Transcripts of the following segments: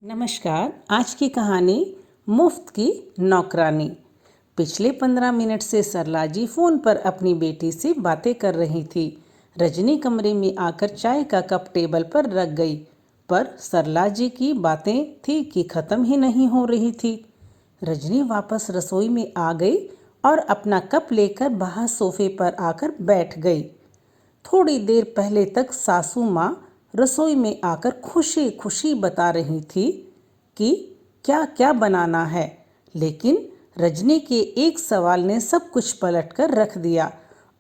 नमस्कार। आज की कहानी मुफ्त की नौकरानी। पिछले 15 मिनट से सरला जी फोन पर अपनी बेटी से बातें कर रही थी। रजनी कमरे में आकर चाय का कप टेबल पर रख गई, पर सरला जी की बातें थी कि खत्म ही नहीं हो रही थी। रजनी वापस रसोई में आ गई और अपना कप लेकर बाहर सोफे पर आकर बैठ गई। थोड़ी देर पहले तक सासू माँ रसोई में आकर खुशी खुशी बता रही थी कि क्या क्या बनाना है, लेकिन रजनी के एक सवाल ने सब कुछ पलट कर रख दिया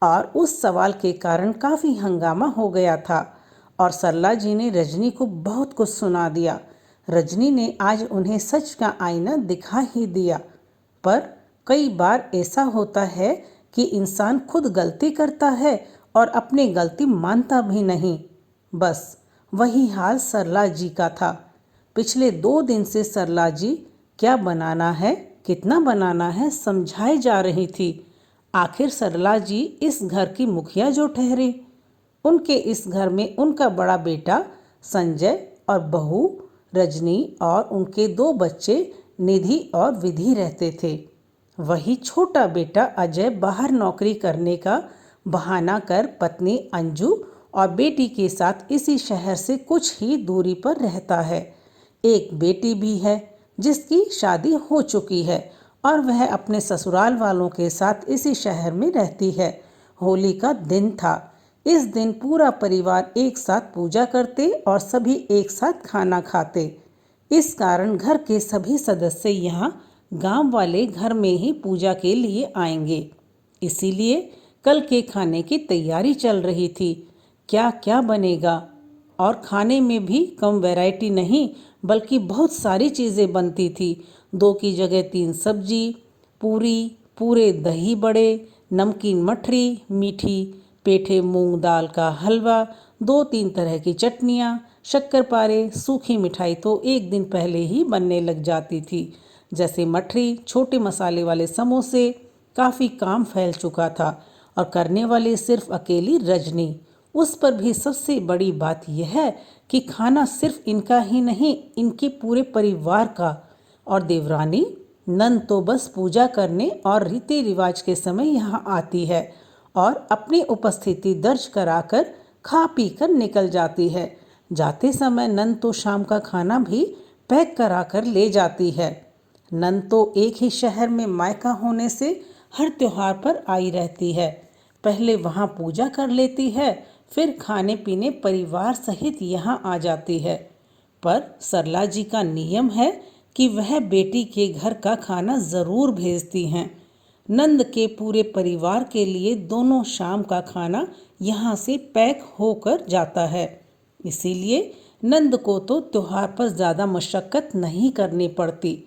और उस सवाल के कारण काफ़ी हंगामा हो गया था और सरला जी ने रजनी को बहुत कुछ सुना दिया। रजनी ने आज उन्हें सच का आईना दिखा ही दिया, पर कई बार ऐसा होता है कि इंसान खुद गलती करता है और अपनी गलती मानता भी नहीं। बस वही हाल सरला जी का था। पिछले 2 दिन से सरला जी क्या बनाना है, कितना बनाना है समझाए जा रही थी। आखिर सरला जी इस घर की मुखिया जो ठहरे। उनके इस घर में उनका बड़ा बेटा संजय और बहू रजनी और उनके 2 बच्चे निधि और विधि रहते थे। वही छोटा बेटा अजय बाहर नौकरी करने का बहाना कर पत्नी अंजू और बेटी के साथ इसी शहर से कुछ ही दूरी पर रहता है। एक बेटी भी है जिसकी शादी हो चुकी है और वह अपने ससुराल वालों के साथ इसी शहर में रहती है। होली का दिन था। इस दिन पूरा परिवार एक साथ पूजा करते और सभी एक साथ खाना खाते। इस कारण घर के सभी सदस्य यहाँ गांव वाले घर में ही पूजा के लिए आएंगे। इसीलिए कल के खाने की तैयारी चल रही थी। क्या क्या बनेगा, और खाने में भी कम वैरायटी नहीं बल्कि बहुत सारी चीज़ें बनती थी। 2 की जगह 3 सब्जी, पूरी, पूरे दही बड़े, नमकीन मठरी, मीठी पेठे, मूंग दाल का हलवा, 2-3 तरह की चटनियाँ, शक्करपारे, सूखी मिठाई तो एक दिन पहले ही बनने लग जाती थी, जैसे मठरी, छोटे मसाले वाले समोसे। काफ़ी काम फैल चुका था और करने वाली सिर्फ अकेली रजनी। उस पर भी सबसे बड़ी बात यह है कि खाना सिर्फ इनका ही नहीं, इनके पूरे परिवार का। और देवरानी नंद तो बस पूजा करने और रीति रिवाज के समय यहाँ आती है और अपनी उपस्थिति दर्ज कराकर खा पी कर निकल जाती है। जाते समय नंद तो शाम का खाना भी पैक कराकर ले जाती है। नंद तो एक ही शहर में मायका होने से हर त्योहार पर आई रहती है। पहले वहाँ पूजा कर लेती है, फिर खाने पीने परिवार सहित यहाँ आ जाती है। पर सरला जी का नियम है कि वह बेटी के घर का खाना ज़रूर भेजती हैं। नंद के पूरे परिवार के लिए दोनों शाम का खाना यहाँ से पैक होकर जाता है। इसीलिए नंद को तो त्योहार पर ज़्यादा मशक्क़त नहीं करनी पड़ती।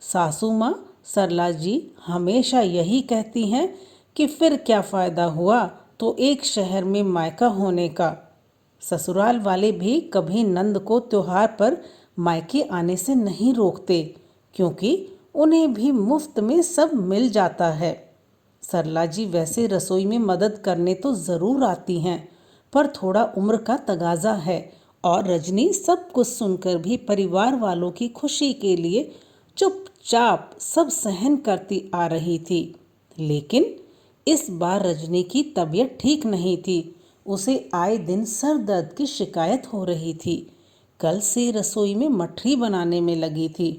सासू माँ सरला जी हमेशा यही कहती हैं कि फिर क्या फ़ायदा हुआ तो एक शहर में मायका होने का। ससुराल वाले भी कभी नंद को त्योहार पर मायके आने से नहीं रोकते, क्योंकि उन्हें भी मुफ्त में सब मिल जाता है। सरला जी वैसे रसोई में मदद करने तो ज़रूर आती हैं, पर थोड़ा उम्र का तगाजा है और रजनी सब कुछ सुनकर भी परिवार वालों की खुशी के लिए चुपचाप सब सहन करती आ रही थी। लेकिन इस बार रजनी की तबीयत ठीक नहीं थी। उसे आए दिन सर दर्द की शिकायत हो रही थी। कल से रसोई में मठरी बनाने में लगी थी।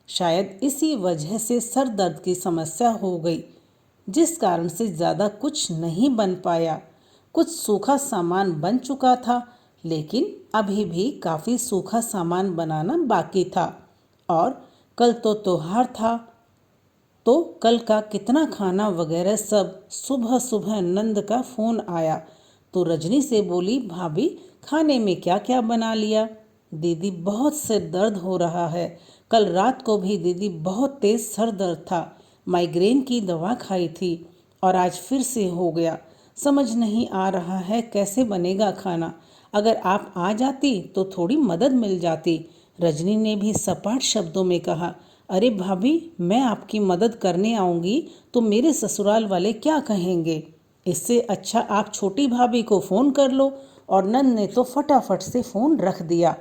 शायद इसी वजह से सर दर्द की समस्या हो गई, जिस कारण से ज़्यादा कुछ नहीं बन पाया। कुछ सूखा सामान बन चुका था, लेकिन अभी भी काफ़ी सूखा सामान बनाना बाकी था। और कल तो त्योहार था, तो कल का कितना खाना वगैरह सब। सुबह सुबह नंद का फ़ोन आया तो रजनी से बोली, भाभी खाने में क्या क्या बना लिया? दीदी बहुत सिर दर्द हो रहा है। कल रात को भी दीदी बहुत तेज़ सर दर्द था, माइग्रेन की दवा खाई थी और आज फिर से हो गया। समझ नहीं आ रहा है कैसे बनेगा खाना। अगर आप आ जाती तो थोड़ी मदद मिल जाती। रजनी ने भी सपाट शब्दों में कहा, अरे भाभी, मैं आपकी मदद करने आऊँगी तो मेरे ससुराल वाले क्या कहेंगे? इससे अच्छा आप छोटी भाभी को फ़ोन कर लो। और नंद ने तो फटाफट से फ़ोन रख दिया।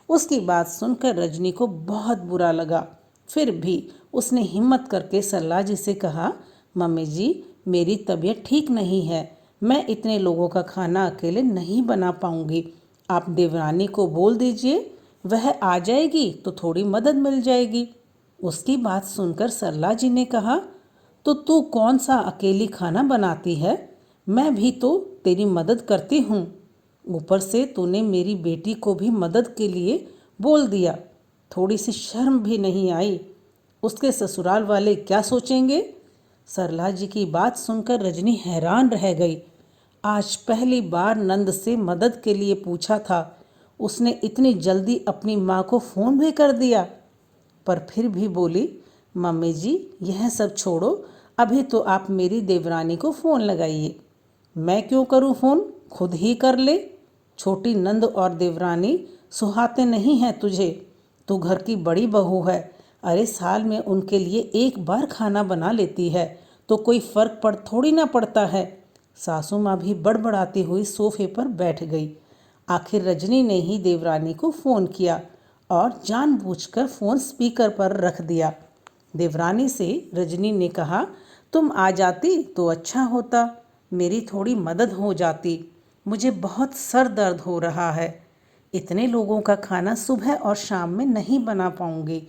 उसकी बात सुनकर रजनी को बहुत बुरा लगा। फिर भी उसने हिम्मत करके सरला जी से कहा, मम्मी जी, मेरी तबीयत ठीक नहीं है, मैं इतने लोगों का खाना अकेले नहीं बना पाऊंगी। आप देवरानी को बोल दीजिए, वह आ जाएगी तो थोड़ी मदद मिल जाएगी। उसकी बात सुनकर सरला जी ने कहा, तो तू कौन सा अकेली खाना बनाती है, मैं भी तो तेरी मदद करती हूँ। ऊपर से तूने मेरी बेटी को भी मदद के लिए बोल दिया, थोड़ी सी शर्म भी नहीं आई। उसके ससुराल वाले क्या सोचेंगे? सरला जी की बात सुनकर रजनी हैरान रह गई। आज पहली बार नंद से मदद के लिए पूछा था, उसने इतनी जल्दी अपनी माँ को फ़ोन भी कर दिया। पर फिर भी बोली, मम्मी जी, यह सब छोड़ो, अभी तो आप मेरी देवरानी को फ़ोन लगाइए। मैं क्यों करूँ फ़ोन, खुद ही कर ले। छोटी नंद और देवरानी सुहाते नहीं हैं तुझे, तू घर की बड़ी बहू है। अरे साल में उनके लिए एक बार खाना बना लेती है तो कोई फ़र्क पड़ थोड़ी ना पड़ता है। सासू माँ भी बड़बड़ाती हुई सोफे पर बैठ गई। आखिर रजनी ने ही देवरानी को फ़ोन किया और जानबूझकर फ़ोन स्पीकर पर रख दिया। देवरानी से रजनी ने कहा, तुम आ जाती तो अच्छा होता, मेरी थोड़ी मदद हो जाती, मुझे बहुत सर दर्द हो रहा है, इतने लोगों का खाना सुबह और शाम में नहीं बना पाऊंगी।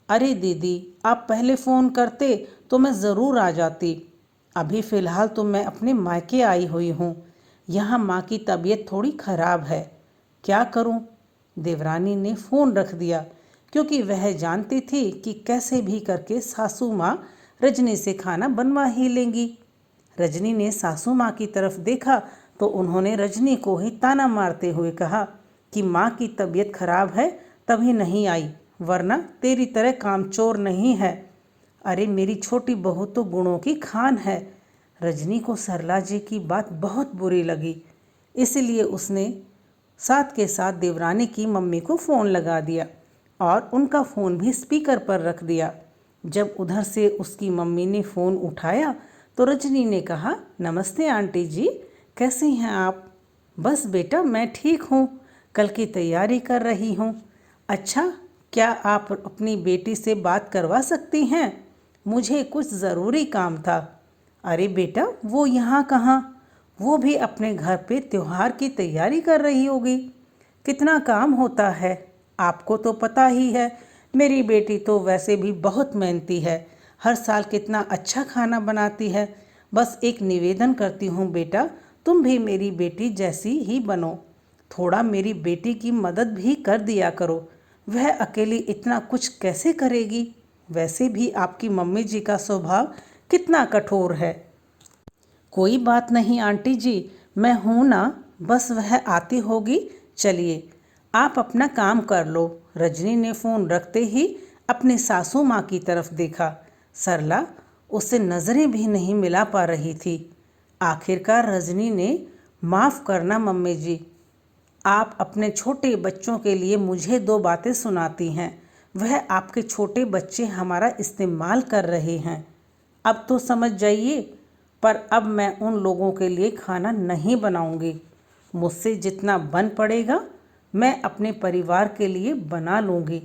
अरे दीदी, आप पहले फ़ोन करते तो मैं ज़रूर आ जाती। अभी फ़िलहाल तो मैं अपने मायके आई हुई हूँ, यहाँ माँ की तबीयत थोड़ी ख़राब है, क्या करूँ। देवरानी ने फ़ोन रख दिया क्योंकि वह जानती थी कि कैसे भी करके सासू माँ रजनी से खाना बनवा ही लेंगी। रजनी ने सासू माँ की तरफ देखा तो उन्होंने रजनी को ही ताना मारते हुए कहा कि माँ की तबीयत खराब है तभी नहीं आई, वरना तेरी तरह कामचोर नहीं है। अरे मेरी छोटी बहू तो गुणों की खान है। रजनी को सरला जी की बात बहुत बुरी लगी, इसलिए उसने साथ के साथ देवरानी की मम्मी को फ़ोन लगा दिया और उनका फ़ोन भी स्पीकर पर रख दिया। जब उधर से उसकी मम्मी ने फ़ोन उठाया तो रजनी ने कहा, नमस्ते आंटी जी, कैसी हैं आप? बस बेटा मैं ठीक हूँ, कल की तैयारी कर रही हूँ। अच्छा, क्या आप अपनी बेटी से बात करवा सकती हैं? मुझे कुछ ज़रूरी काम था। अरे बेटा, वो यहाँ कहाँ, वो भी अपने घर पे त्योहार की तैयारी कर रही होगी। कितना काम होता है, आपको तो पता ही है। मेरी बेटी तो वैसे भी बहुत मेहनती है, हर साल कितना अच्छा खाना बनाती है। बस एक निवेदन करती हूँ बेटा, तुम भी मेरी बेटी जैसी ही बनो, थोड़ा मेरी बेटी की मदद भी कर दिया करो, वह अकेली इतना कुछ कैसे करेगी। वैसे भी आपकी मम्मी जी का स्वभाव कितना कठोर है। कोई बात नहीं आंटी जी, मैं हूँ ना, बस वह आती होगी। चलिए आप अपना काम कर लो। रजनी ने फ़ोन रखते ही अपनी सासू माँ की तरफ देखा। सरला उससे नज़रें भी नहीं मिला पा रही थी। आखिरकार रजनी ने, माफ़ करना मम्मी जी, आप अपने छोटे बच्चों के लिए मुझे दो बातें सुनाती हैं, वह आपके छोटे बच्चे हमारा इस्तेमाल कर रहे हैं। अब तो समझ जाइए, पर अब मैं उन लोगों के लिए खाना नहीं बनाऊंगी। मुझसे जितना बन पड़ेगा मैं अपने परिवार के लिए बना लूँगी।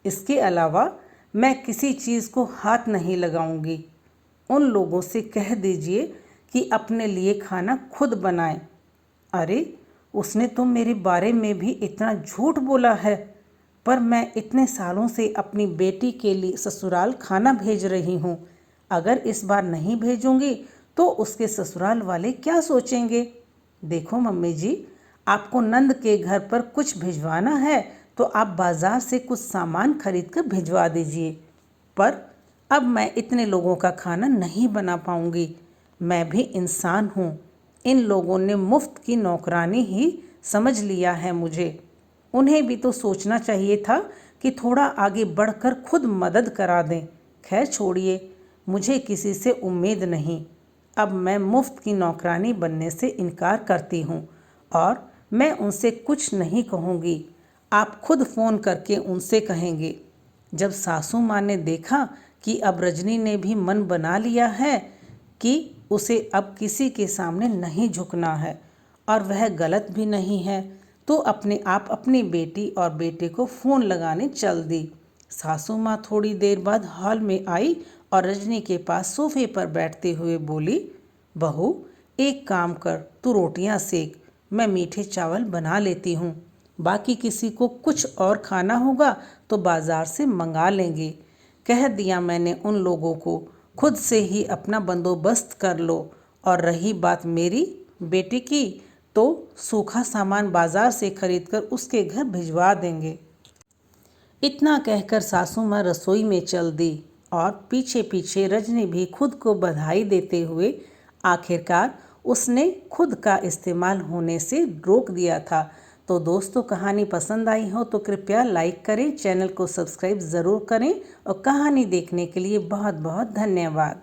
इसके अलावा मैं किसी चीज़ को हाथ नहीं लगाऊंगी। उन लोगों से कह दीजिए कि अपने लिए खाना खुद बनाएं। अरे, उसने तो मेरे बारे में भी इतना झूठ बोला है, पर मैं इतने सालों से अपनी बेटी के लिए ससुराल खाना भेज रही हूँ। अगर इस बार नहीं भेजूंगी तो उसके ससुराल वाले क्या सोचेंगे। देखो मम्मी जी, आपको नंद के घर पर कुछ भिजवाना है तो आप बाज़ार से कुछ सामान खरीद कर भिजवा दीजिए, पर अब मैं इतने लोगों का खाना नहीं बना पाऊंगी। मैं भी इंसान हूँ, इन लोगों ने मुफ्त की नौकरानी ही समझ लिया है मुझे। उन्हें भी तो सोचना चाहिए था कि थोड़ा आगे बढ़कर खुद मदद करा दें। खैर छोड़िए, मुझे किसी से उम्मीद नहीं। अब मैं मुफ्त की नौकरानी बनने से इनकार करती हूँ और मैं उनसे कुछ नहीं कहूँगी। आप खुद फ़ोन करके उनसे कहेंगे। जब सासू माँ ने देखा कि अब रजनी ने भी मन बना लिया है कि उसे अब किसी के सामने नहीं झुकना है और वह गलत भी नहीं है, तो अपने आप अपनी बेटी और बेटे को फ़ोन लगाने चल दी। सासू माँ थोड़ी देर बाद हॉल में आई और रजनी के पास सोफे पर बैठते हुए बोली, बहू एक काम कर, तू रोटियां सेक, मैं मीठे चावल बना लेती हूँ। बाकी किसी को कुछ और खाना होगा तो बाजार से मंगा लेंगे। कह दिया मैंने उन लोगों को, खुद से ही अपना बंदोबस्त कर लो। और रही बात मेरी बेटे की, तो सूखा सामान बाजार से खरीदकर उसके घर भिजवा देंगे। इतना कहकर सासू माँ रसोई में चल दी और पीछे पीछे रजनी भी खुद को बधाई देते हुए आखिरकार उसने खुद का इस्तेमाल होने से रोक दिया था। तो दोस्तों, कहानी पसंद आई हो तो कृपया लाइक करें, चैनल को सब्सक्राइब ज़रूर करें और कहानी देखने के लिए बहुत बहुत धन्यवाद।